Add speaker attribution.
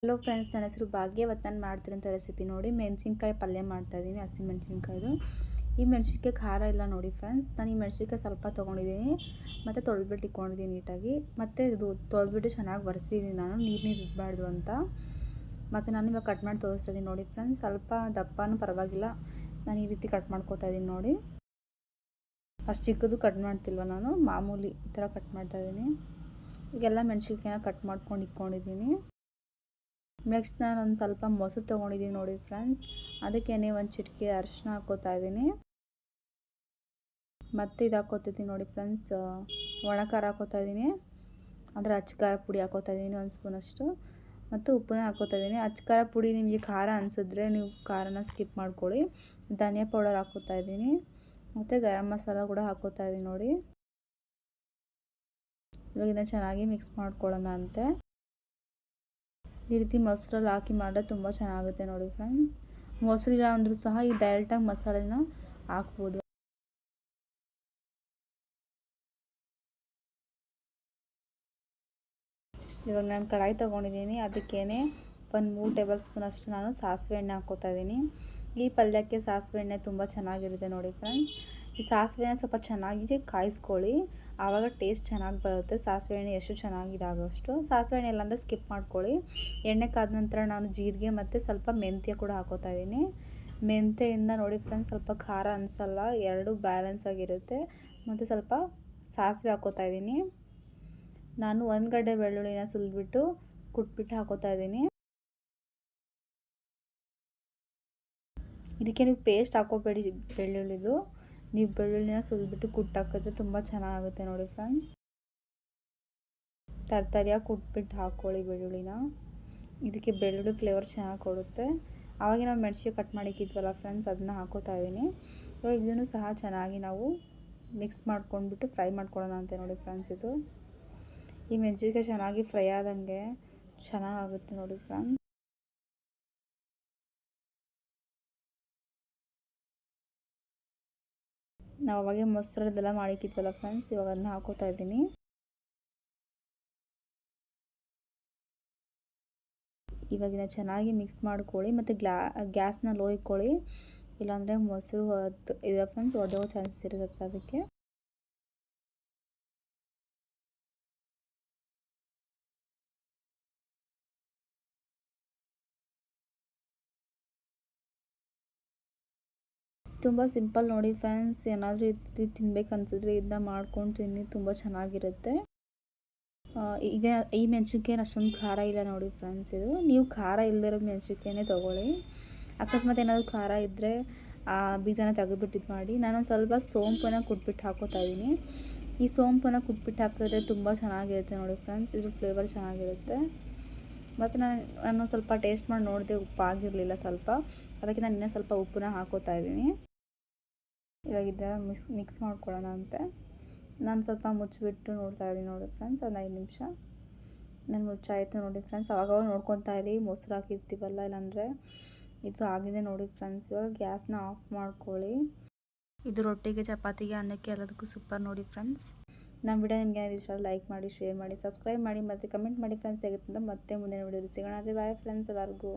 Speaker 1: Hello friends, ನನ್ನ ಹೆಸರು ಭಾಗ್ಯವತ್. ನಾನು ಮಾಡ್ತಿರೋಂಥ ರೆಸಿಪಿ ನೋಡಿ, ಮೆಣಸಿನ್ಕಾಯಿ ಪಲ್ಯ ಮಾಡ್ತಾಯಿದ್ದೀನಿ. ಹಸಿ ಮೆಣಸಿನ್ಕಾಯ್ದು. ಈ ಮೆಣಸಿನ್ಕಾಯಿ ಖಾರ ಇಲ್ಲ ನೋಡಿ ಫ್ರೆಂಡ್ಸ್. ನಾನು ಈ ಮೆಣಸಿನ್ಕಾಯಿ ಸ್ವಲ್ಪ ತೊಗೊಂಡಿದ್ದೀನಿ ಮತ್ತು ತೊಳೆದ್ಬಿಟ್ಟು ಇಟ್ಕೊಂಡಿದ್ದೀನಿ ನೀಟಾಗಿ. ಮತ್ತು ಇದು ತೊಳೆದ್ಬಿಟ್ಟು ಚೆನ್ನಾಗಿ ಒರೆಸಿದ್ದೀನಿ ನಾನು, ನೀರು ಇರಬಾರ್ದು ಅಂತ. ಮತ್ತು ನಾನು ಇವಾಗ ಕಟ್ ಮಾಡಿ ತೋರಿಸ್ತಾಯಿದ್ದೀನಿ ನೋಡಿ ಫ್ರೆಂಡ್ಸ್. ಸ್ವಲ್ಪ ದಪ್ಪನೂ ಪರವಾಗಿಲ್ಲ, ನಾನು ಈ ರೀತಿ ಕಟ್ ಮಾಡ್ಕೋತಾ ಇದ್ದೀನಿ ನೋಡಿ. ಅಷ್ಟು ಚಿಕ್ಕದು ಕಟ್ ಮಾಡ್ತಿಲ್ವ ನಾನು, ಮಾಮೂಲಿ ಈ ಥರ ಕಟ್ ಮಾಡ್ತಾಯಿದ್ದೀನಿ. ಈಗೆಲ್ಲ ಮೆಣಸಿನ್ಕಾಯಿನ ಕಟ್ ಮಾಡ್ಕೊಂಡು ಇಟ್ಕೊಂಡಿದ್ದೀನಿ. ನೆಕ್ಸ್ಟ್ ನಾನು ಒಂದು ಸ್ವಲ್ಪ ಮೊಸರು ತೊಗೊಂಡಿದ್ದೀನಿ ನೋಡಿ ಫ್ರೆಂಡ್ಸ್. ಅದಕ್ಕೇನೆ ಒಂದು ಚಿಟಿಕೆ ಅರಿಶಿನ ಹಾಕ್ಕೋತಾ ಇದ್ದೀನಿ. ಮತ್ತು ಇದು ಹಾಕ್ಕೋತಿದ್ದೀನಿ ನೋಡಿ ಫ್ರೆಂಡ್ಸ್, ಒಣ ಖಾರ ಹಾಕ್ಕೋತಾ ಇದ್ದೀನಿ. ಅಂದರೆ ಅಚ್ಚ ಖಾರ ಪುಡಿ ಹಾಕ್ಕೋತಾ ಇದ್ದೀನಿ 1 ಸ್ಪೂನಷ್ಟು. ಮತ್ತು ಉಪ್ಪನ್ನ ಹಾಕ್ಕೋತಾ ಇದ್ದೀನಿ. ಅಚ್ಚ ಖಾರ ಪುಡಿ ನಿಮಗೆ ಖಾರ ಅನಿಸಿದ್ರೆ ನೀವು ಖಾರನ ಸ್ಕಿಪ್ ಮಾಡ್ಕೊಳ್ಳಿ. ಧನಿಯಾ ಪೌಡರ್ ಹಾಕ್ಕೋತಾ ಇದ್ದೀನಿ. ಮತ್ತು ಗರಂ ಮಸಾಲ ಕೂಡ ಹಾಕ್ಕೋತಾ ಇದ್ದೀನಿ ನೋಡಿ. ಇವಾಗ ಇದನ್ನು ಚೆನ್ನಾಗಿ ಮಿಕ್ಸ್ ಮಾಡ್ಕೊಳ್ಳೋಣ ಅಂತೆ. ಈ ರೀತಿ ಮೊಸರಲ್ಲಿ ಹಾಕಿ ಮಾಡಿದ್ರೆ ತುಂಬ ಚೆನ್ನಾಗುತ್ತೆ ನೋಡಿ ಫ್ರೆಂಡ್ಸ್. ಮೊಸರಿಲ್ಲ ಅಂದರೂ ಸಹ ಈ ಡೈರೆಕ್ಟಾಗಿ ಮಸಾಲೆನ ಹಾಕ್ಬೋದು. ಇವಾಗ ನಾನು ಕಡಾಯಿ ತೊಗೊಂಡಿದ್ದೀನಿ. ಅದಕ್ಕೇನೆ ಒಂದು 3 ಟೇಬಲ್ ಸ್ಪೂನ್ ಅಷ್ಟು ನಾನು ಸಾಸಿವೆ ಎಣ್ಣೆ ಹಾಕ್ಕೋತಾ ಇದ್ದೀನಿ. ಈ ಪಲ್ಯಕ್ಕೆ ಸಾಸಿವೆ ಎಣ್ಣೆ ತುಂಬ ಚೆನ್ನಾಗಿರುತ್ತೆ ನೋಡಿ ಫ್ರೆಂಡ್ಸ್. ಈ ಸಾಸಿವೆನ ಸ್ವಲ್ಪ ಚೆನ್ನಾಗಿ ಕಾಯಿಸ್ಕೊಳ್ಳಿ, ಆವಾಗ ಟೇಸ್ಟ್ ಚೆನ್ನಾಗಿ ಬರುತ್ತೆ. ಸಾಸಿವೆ ಎಣ್ಣೆ ಎಷ್ಟು ಚೆನ್ನಾಗಿದಾಗೋಷ್ಟು. ಸಾಸಿವೆ ಎಣ್ಣೆ ಇಲ್ಲಾಂದರೆ ಸ್ಕಿಪ್ ಮಾಡ್ಕೊಳ್ಳಿ. ಎಣ್ಣೆ ಕಾದ ನಂತರ ನಾನು ಜೀರಿಗೆ ಮತ್ತು ಸ್ವಲ್ಪ ಮೆಂತ್ಯ ಕೂಡ ಹಾಕ್ಕೋತಾ ಇದ್ದೀನಿ. ಮೆಂತ್ಯೆಯಿಂದ ನೋಡಿ ಫ್ರೆಂಡ್ಸ್ ಸ್ವಲ್ಪ ಖಾರ ಅನಿಸಲ್ಲ, ಎರಡೂ ಬ್ಯಾಲೆನ್ಸ್ ಆಗಿರುತ್ತೆ. ಮತ್ತು ಸ್ವಲ್ಪ ಸಾಸಿವೆ ಹಾಕ್ಕೋತಾ ಇದ್ದೀನಿ. ನಾನು 1 ಗಡ್ಡೆ ಬೆಳ್ಳುಳ್ಳಿನ ಸುಲಿದ್ಬಿಟ್ಟು ಕುಟ್ಬಿಟ್ಟು ಹಾಕ್ಕೋತಾ ಇದ್ದೀನಿ. ಇದಕ್ಕೆ ನೀವು ಪೇಸ್ಟ್ ಹಾಕೋಬೇಡಿ ಬೆಳ್ಳುಳ್ಳಿದು, ನೀವು ಬೆಳ್ಳುಳ್ಳಿನ ಸುಲಿದ್ಬಿಟ್ಟು ಕುಟ್ಟಾಕಿದ್ರೆ ತುಂಬ ಚೆನ್ನಾಗುತ್ತೆ ನೋಡಿ ಫ್ರೆಂಡ್ಸ್. ತರಕಾರಿಯಾಗಿ ಕುಟ್ಬಿಟ್ಟು ಹಾಕ್ಕೊಳ್ಳಿ ಬೆಳ್ಳುಳ್ಳಿನ. ಇದಕ್ಕೆ ಬೆಳ್ಳುಳ್ಳಿ ಫ್ಲೇವರ್ ಚೆನ್ನಾಗಿ ಕೊಡುತ್ತೆ. ಆವಾಗ ನಾವು ಮೆಣಸಿಗೆ ಕಟ್ ಮಾಡಿಕ್ಕಿದ್ವಲ್ಲ ಫ್ರೆಂಡ್ಸ್, ಅದನ್ನ ಹಾಕ್ಕೋತಾ ಇದ್ದೀನಿ. ಇವಾಗ ಇದನ್ನು ಸಹ ಚೆನ್ನಾಗಿ ನಾವು ಮಿಕ್ಸ್ ಮಾಡ್ಕೊಂಡ್ಬಿಟ್ಟು ಫ್ರೈ ಮಾಡ್ಕೊಳ್ಳೋಣ ಅಂತೆ ನೋಡಿ ಫ್ರೆಂಡ್ಸ್. ಇದು ಈ ಮೆಣಸಿನ್ಕಾಯಿ ಚೆನ್ನಾಗಿ ಫ್ರೈ ಆದಂಗೆ ಚೆನ್ನಾಗಾಗುತ್ತೆ ನೋಡಿ ಫ್ರೆಂಡ್ಸ್. ನಾವು ಅವಾಗೆ ಮೊಸರದ್ದೆಲ್ಲ ಮಾಡಿಕ್ಕಿದ್ವಲ್ಲ ಫ್ರೆಂಡ್ಸ್, ಇವಾಗ ಅದನ್ನ ಹಾಕೋತಾ ಇದ್ದೀನಿ. ಇವಾಗಿನ ಚೆನ್ನಾಗಿ ಮಿಕ್ಸ್ ಮಾಡ್ಕೊಳ್ಳಿ ಮತ್ತು ಗ್ಯಾಸ್ನ ಲೋ ಇಟ್ಕೊಳ್ಳಿ, ಇಲ್ಲಾಂದರೆ ಮೊಸರು ಇದೆ ಫ್ರೆಂಡ್ಸ್ ಒಡೆಯೋ ಚಾನ್ಸಸ್ ಇರುತ್ತೆ. ಅದಕ್ಕೆ ತುಂಬ ಸಿಂಪಲ್ ನೋಡಿ ಫ್ರೆಂಡ್ಸ್. ಏನಾದರೂ ಇದು ತಿನ್ಬೇಕು ಅನ್ಸಿದ್ರೆ ಇದನ್ನ ಮಾಡ್ಕೊಂಡು ತಿನ್ನಿ, ತುಂಬ ಚೆನ್ನಾಗಿರುತ್ತೆ. ಈಗ ಈ ಮೆಣಸಿನ್ಕಾಯಿ ಅಷ್ಟೊಂದು ಖಾರ ಇಲ್ಲ ನೋಡಿ ಫ್ರೆಂಡ್ಸ್. ಇದು ನೀವು ಖಾರ ಇಲ್ಲದಿರೋ ಮೆಣಸಿನ್ಕಾಯಿನೇ ತೊಗೊಳ್ಳಿ. ಅಕಸ್ಮಾತ್ ಏನಾದರೂ ಖಾರ ಇದ್ದರೆ ಆ ಬೀಜನ ತೆಗೆದುಬಿಟ್ಟು ಇದು ಮಾಡಿ. ನಾನೊಂದು ಸ್ವಲ್ಪ ಸೋಂಪನ್ನ ಕುಟ್ಬಿಟ್ಟು ಹಾಕೋತಾ ಇದ್ದೀನಿ. ಈ ಸೋಂಪನ್ನ ಕುಟ್ಬಿಟ್ಟು ಹಾಕಿದ್ರೆ ತುಂಬ ಚೆನ್ನಾಗಿರುತ್ತೆ ನೋಡಿ ಫ್ರೆಂಡ್ಸ್. ಇದು ಫ್ಲೇವರ್ ಚೆನ್ನಾಗಿರುತ್ತೆ. ಮತ್ತು ನಾನು ಸ್ವಲ್ಪ ಟೇಸ್ಟ್ ಮಾಡಿ ನೋಡಿದೆ, ಉಪ್ಪಾಗಿರಲಿಲ್ಲ ಸ್ವಲ್ಪ. ಅದಕ್ಕೆ ನಾನು ಇನ್ನೂ ಸ್ವಲ್ಪ ಉಪ್ಪನ್ನ ಹಾಕೋತಾ ಇದ್ದೀನಿ. ಇವಾಗ ಮಿಕ್ಸ್ ಮಾಡ್ಕೊಳ್ಳೋಣ ಅಂತೆ. ನಾನು ಸ್ವಲ್ಪ ಮುಚ್ಚಿಬಿಟ್ಟು ನೋಡ್ತಾ ಇದ್ದೀನಿ ನೋಡಿ ಫ್ರೆಂಡ್ಸ್, ಒಂದು 5 ನಿಮಿಷ ನಾನು ಮುಚ್ಚಾಯಿತು ನೋಡಿ ಫ್ರೆಂಡ್ಸ್. ಅವಾಗವಾಗ ನೋಡ್ಕೊತಾ ಇರಿ, ಮೊಸರು ಹಾಕಿರ್ತೀವಲ್ಲ, ಇಲ್ಲಾಂದರೆ ಇದು ಆಗಿದೆ ನೋಡಿ ಫ್ರೆಂಡ್ಸ್. ಇವಾಗ ಗ್ಯಾಸ್ನ ಆಫ್ ಮಾಡ್ಕೊಳ್ಳಿ. ಇದು ರೊಟ್ಟಿಗೆ, ಚಪಾತಿಗೆ, ಅನ್ನಕ್ಕೆ ಎಲ್ಲದಕ್ಕೂ ಸೂಪರ್ ನೋಡಿ ಫ್ರೆಂಡ್ಸ್. ನಮ್ಮ ವಿಡಿಯೋ ನಿಮಗೆ ಇಷ್ಟ ಲೈಕ್ ಮಾಡಿ, ಶೇರ್ ಮಾಡಿ, ಸಬ್ಸ್ಕ್ರೈಬ್ ಮಾಡಿ ಮತ್ತು ಕಮೆಂಟ್ ಮಾಡಿ ಫ್ರೆಂಡ್ಸ್. ಹೇಗಿತ್ತು ಅಂತ ಮತ್ತೆ ಮುಂದಿನ ವಿಡಿಯೋದಲ್ಲಿ ಸಿಗೋಣ. ಅದೇ ಬಾಯ್ ಫ್ರೆಂಡ್ಸ್ ಎಲ್ಲರಿಗೂ.